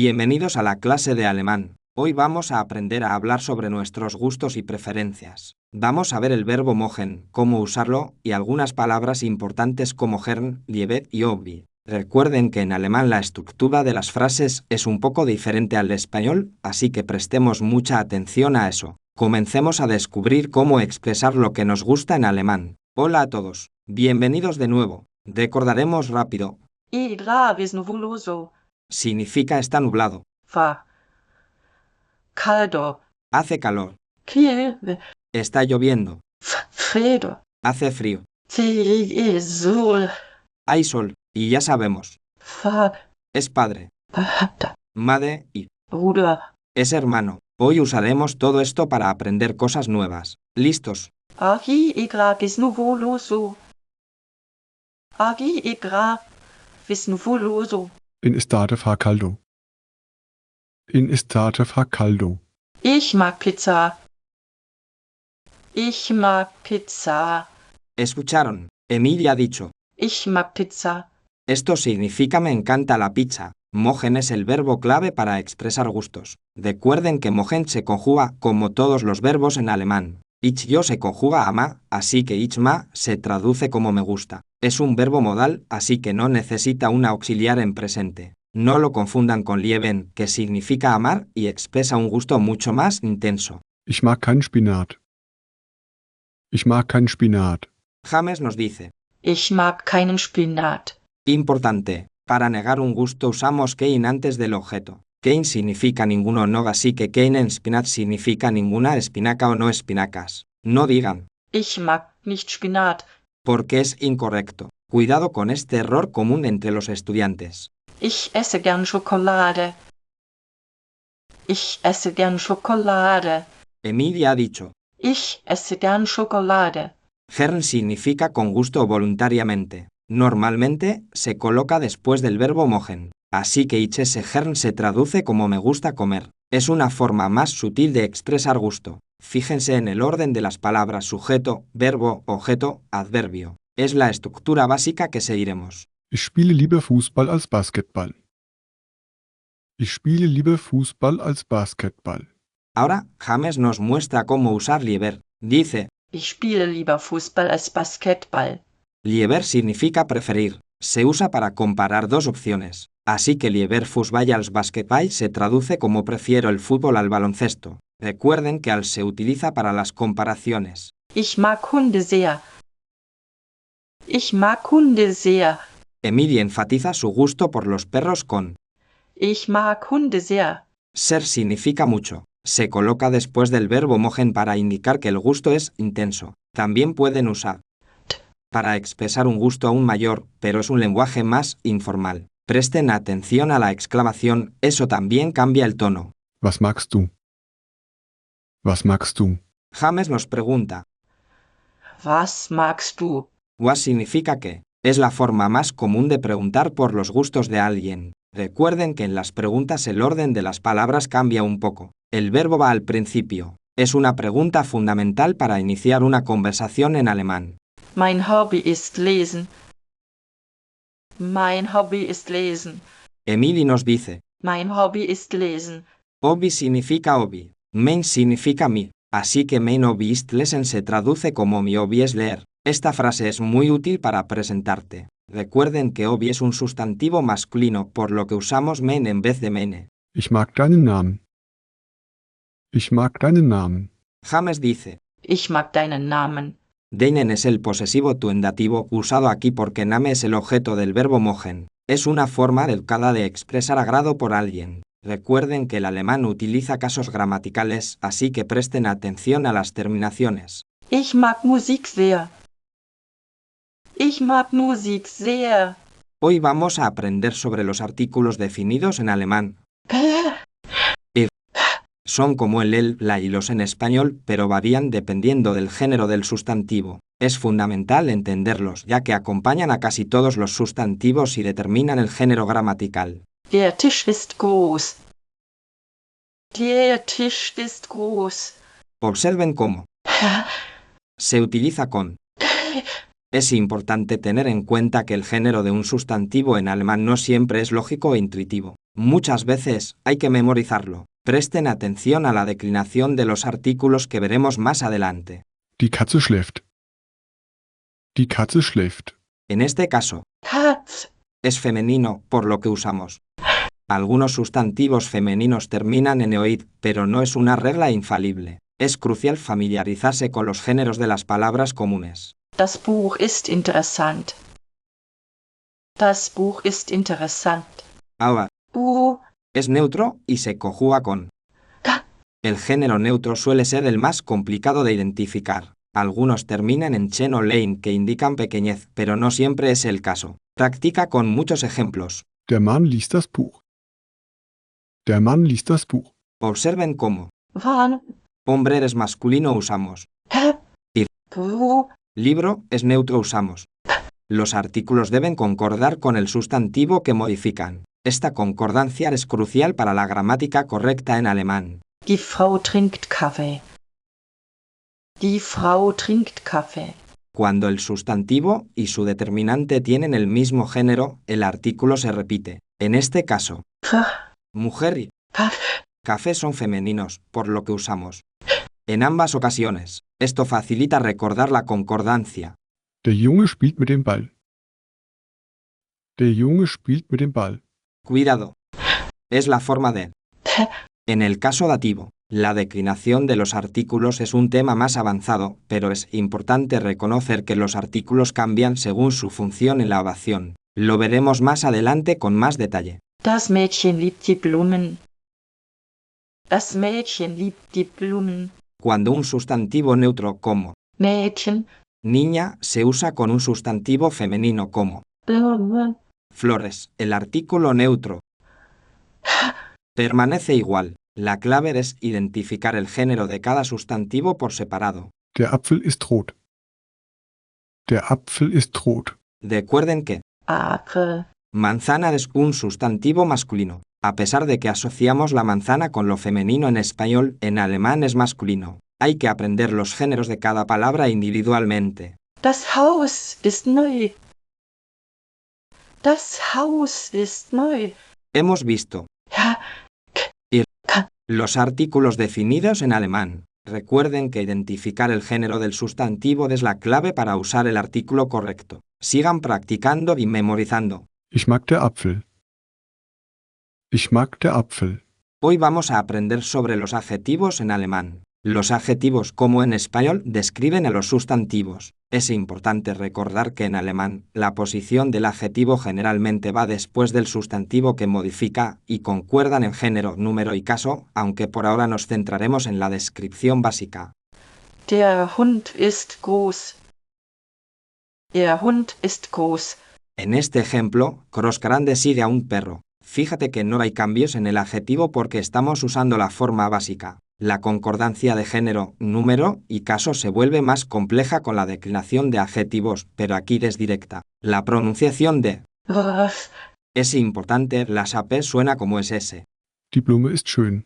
Bienvenidos a la clase de alemán. Hoy vamos a aprender a hablar sobre nuestros gustos y preferencias. Vamos a ver el verbo mögen, cómo usarlo y algunas palabras importantes como gern, liebet y obi. Recuerden que en alemán la estructura de las frases es un poco diferente al español, así que prestemos mucha atención a eso. Comencemos a descubrir cómo expresar lo que nos gusta en alemán. Hola a todos. Bienvenidos de nuevo. Recordaremos rápido. Significa está nublado. Caldo. Hace calor. Kiel. Está lloviendo. Fredo. Hace frío. Sol. Hay sol. Y ya sabemos. Es padre, Vater. madre y Bruder. es hermano. Hoy usaremos todo esto para aprender cosas nuevas. ¿Listos? Agi igra visnuvoluso. Agi igra visnuvoluso. In estate fa caldo. In estate fa caldo. Ich mag Pizza. Ich mag Pizza. ¿Escucharon? Emilia ha dicho. Ich mag Pizza. Esto significa me encanta la pizza. Mögen es el verbo clave para expresar gustos. Recuerden que mögen se conjuga como todos los verbos en alemán. Ich yo se conjuga a ma, así que ich ma se traduce como me gusta. Es un verbo modal, así que no necesita un auxiliar en presente. No lo confundan con lieben, que significa amar y expresa un gusto mucho más intenso. Ich mag keinen Spinat. Ich mag keinen Spinat. James nos dice. Ich mag keinen Spinat. Importante. Para negar un gusto usamos kein antes del objeto. Kein significa ninguno no, así que keinen Spinat significa ninguna espinaca o no espinacas. No digan. Ich mag nicht Spinat. Porque es incorrecto. Cuidado con este error común entre los estudiantes. Ich esse gern Schokolade. Ich esse gern Schokolade. Emilia ha dicho. Ich esse gern Schokolade. Gern significa con gusto o voluntariamente. Normalmente se coloca después del verbo mögen. Así que ich esse gern se traduce como me gusta comer. Es una forma más sutil de expresar gusto. Fíjense en el orden de las palabras sujeto, verbo, objeto, adverbio. Es la estructura básica que seguiremos. Ich spiele lieber Fußball als Basketball. Ich spiele lieber Fußball als Basketball. Ahora, James nos muestra cómo usar lieber. Dice, Ich spiele lieber Fußball als Basketball. lieber significa preferir. Se usa para comparar dos opciones. Así que lieber Fußball als Basketball se traduce como prefiero el fútbol al baloncesto. Recuerden que al se utiliza para las comparaciones. Ich mag Hunde sehr. Ich mag Hunde sehr. Emilia enfatiza su gusto por los perros con Ich mag Hunde sehr. ser significa mucho. Se coloca después del verbo mögen para indicar que el gusto es intenso. También pueden usar para expresar un gusto aún mayor, pero es un lenguaje más informal. Presten atención a la exclamación, eso también cambia el tono. Was magst du? Was magst du? James nos pregunta, Was magst du? was significa qué. Es la forma más común de preguntar por los gustos de alguien. Recuerden que en las preguntas el orden de las palabras cambia un poco. El verbo va al principio. Es una pregunta fundamental para iniciar una conversación en alemán. Mein Hobby ist Lesen. Mein Hobby ist Lesen. Emily nos dice, Mein Hobby ist Lesen. Hobby significa hobby. Mein significa mi. Así que mein Hobby ist lesen se traduce como mi hobby es leer. Esta frase es muy útil para presentarte. Recuerden que hobby es un sustantivo masculino, por lo que usamos mein en vez de meine. Ich mag deinen Namen. Ich mag deinen Namen. James dice, Ich mag deinen Namen. deinen es el posesivo tuendativo usado aquí porque name es el objeto del verbo mögen. Es una forma educada de expresar agrado por alguien. Recuerden que el alemán utiliza casos gramaticales, así que presten atención a las terminaciones. Ich mag Musik sehr. Ich mag Musik sehr. Hoy vamos a aprender sobre los artículos definidos en alemán. Son como el, la y los en español, pero varían dependiendo del género del sustantivo. Es fundamental entenderlos, ya que acompañan a casi todos los sustantivos y determinan el género gramatical. Der Tisch ist groß. Der Tisch ist groß. Observen cómo se utiliza con. Es importante tener en cuenta que el género de un sustantivo en alemán no siempre es lógico e intuitivo. Muchas veces hay que memorizarlo. Presten atención a la declinación de los artículos que veremos más adelante. Die Katze schläft. Die Katze schläft. En este caso, Katz, es femenino, por lo que usamos. Algunos sustantivos femeninos terminan en -oid, pero no es una regla infalible. Es crucial familiarizarse con los géneros de las palabras comunes. das Buch ist interessant. Das Buch ist interessant. Ahora, U, es neutro y se conjuga con. Ka, El género neutro suele ser el más complicado de identificar. Algunos terminan en chen o lein que indican pequeñez, pero no siempre es el caso. Practica con muchos ejemplos. Der Mann liest das Buch. Der Mann liest das Buch. Observen cómo. Wann, Hombre es masculino usamos. Ka, Ir. Bu, Libro es neutro usamos. Los artículos deben concordar con el sustantivo que modifican. Esta concordancia es crucial para la gramática correcta en alemán. die Frau trinkt Kaffee. Die Frau trinkt Kaffee. Cuando el sustantivo y su determinante tienen el mismo género, el artículo se repite. En este caso, Ka, mujer y Kaffee. café son femeninos, por lo que usamos. En ambas ocasiones, esto facilita recordar la concordancia. Der Junge spielt mit dem Ball. Der Junge spielt mit dem Ball. Cuidado. Es la forma de. En el caso dativo, la declinación de los artículos es un tema más avanzado, pero es importante reconocer que los artículos cambian según su función en la oración. Lo veremos más adelante con más detalle. Das Mädchen liebt die Blumen. Das Mädchen liebt die Blumen. Cuando un sustantivo neutro como Mädchen, niña se usa con un sustantivo femenino como Blumen. flores, el artículo neutro permanece igual. La clave es identificar el género de cada sustantivo por separado. Der Apfel ist rot. Der Apfel ist rot. Recuerden que Apfel. manzana es un sustantivo masculino. A pesar de que asociamos la manzana con lo femenino en español, en alemán es masculino. Hay que aprender los géneros de cada palabra individualmente. Das Haus ist neu. Das Haus ist neu. Hemos visto Ja, los artículos definidos en alemán. Recuerden que identificar el género del sustantivo es la clave para usar el artículo correcto. Sigan practicando y memorizando. Ich mag der Apfel. Ich mag der Apfel. Hoy vamos a aprender sobre los adjetivos en alemán. Los adjetivos, como en español, describen a los sustantivos. Es importante recordar que en alemán, la posición del adjetivo generalmente va después del sustantivo que modifica y concuerdan en género, número y caso, aunque por ahora nos centraremos en la descripción básica. der Hund ist groß. Der Hund ist groß. En este ejemplo, Cross grande sigue a un perro. Fíjate que no hay cambios en el adjetivo porque estamos usando la forma básica. La concordancia de género, número y caso se vuelve más compleja con la declinación de adjetivos, pero aquí es directa. La pronunciación de Was? es importante, la SAP suena como SS. Die Blume ist schön.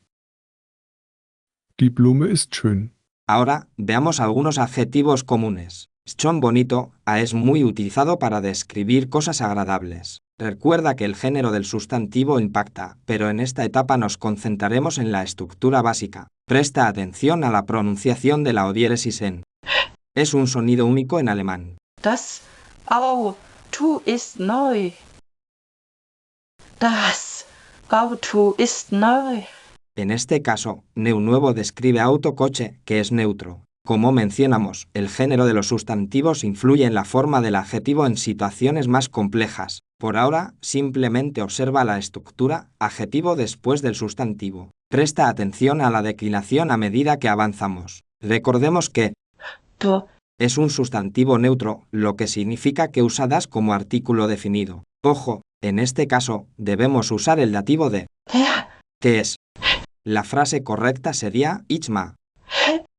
Die Blume ist schön. Ahora, veamos algunos adjetivos comunes. Schön bonito, es muy utilizado para describir cosas agradables. Recuerda que el género del sustantivo impacta, pero en esta etapa nos concentraremos en la estructura básica. Presta atención a la pronunciación de la o diéresis en. Es un sonido único en alemán. Das Auto ist neu. Das Auto ist neu. En este caso, neu nuevo describe auto coche, que es neutro. Como mencionamos, el género de los sustantivos influye en la forma del adjetivo en situaciones más complejas. Por ahora, simplemente observa la estructura, adjetivo después del sustantivo. Presta atención a la declinación a medida que avanzamos. Recordemos que Du, es un sustantivo neutro, lo que significa que usa das como artículo definido. Ojo, en este caso, debemos usar el dativo de, der, que es. La frase correcta sería ich mag.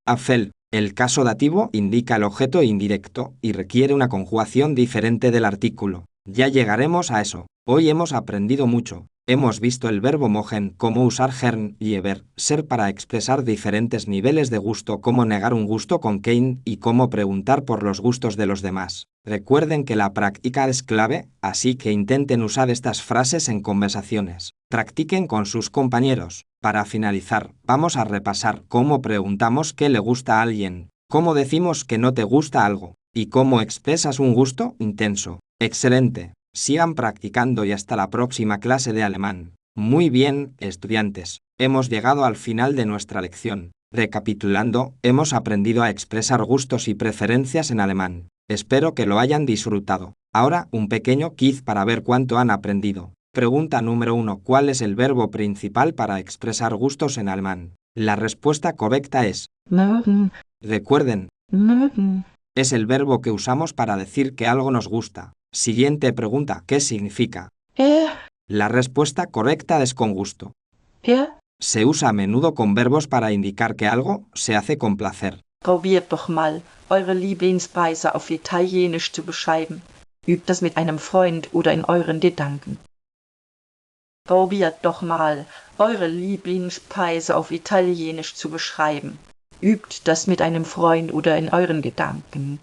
Apfel. El caso dativo indica el objeto indirecto y requiere una conjugación diferente del artículo. Ya llegaremos a eso. Hoy hemos aprendido mucho. Hemos visto el verbo mogen, cómo usar gern y ever, ser para expresar diferentes niveles de gusto, cómo negar un gusto con kein y cómo preguntar por los gustos de los demás. Recuerden que la práctica es clave, así que intenten usar estas frases en conversaciones. Practiquen con sus compañeros. Para finalizar, vamos a repasar cómo preguntamos qué le gusta a alguien, cómo decimos que no te gusta algo, y cómo expresas un gusto intenso. ¡Excelente! Sigan practicando y hasta la próxima clase de alemán. Muy bien, estudiantes. Hemos llegado al final de nuestra lección. Recapitulando, hemos aprendido a expresar gustos y preferencias en alemán. Espero que lo hayan disfrutado. Ahora, un pequeño quiz para ver cuánto han aprendido. Pregunta número 1. ¿Cuál es el verbo principal para expresar gustos en alemán? La respuesta correcta es Mögen, recuerden, mögen. es el verbo que usamos para decir que algo nos gusta. Siguiente pregunta. ¿Qué significa? La respuesta correcta es con gusto. Se usa a menudo con verbos para indicar que algo se hace con placer. Probiert doch mal, eure Lieblingsspeise auf Italienisch zu beschreiben. Übt das mit einem Freund oder in euren Gedanken. Probiert doch mal, eure Lieblingsspeise auf Italienisch zu beschreiben. Übt das mit einem Freund oder in euren Gedanken.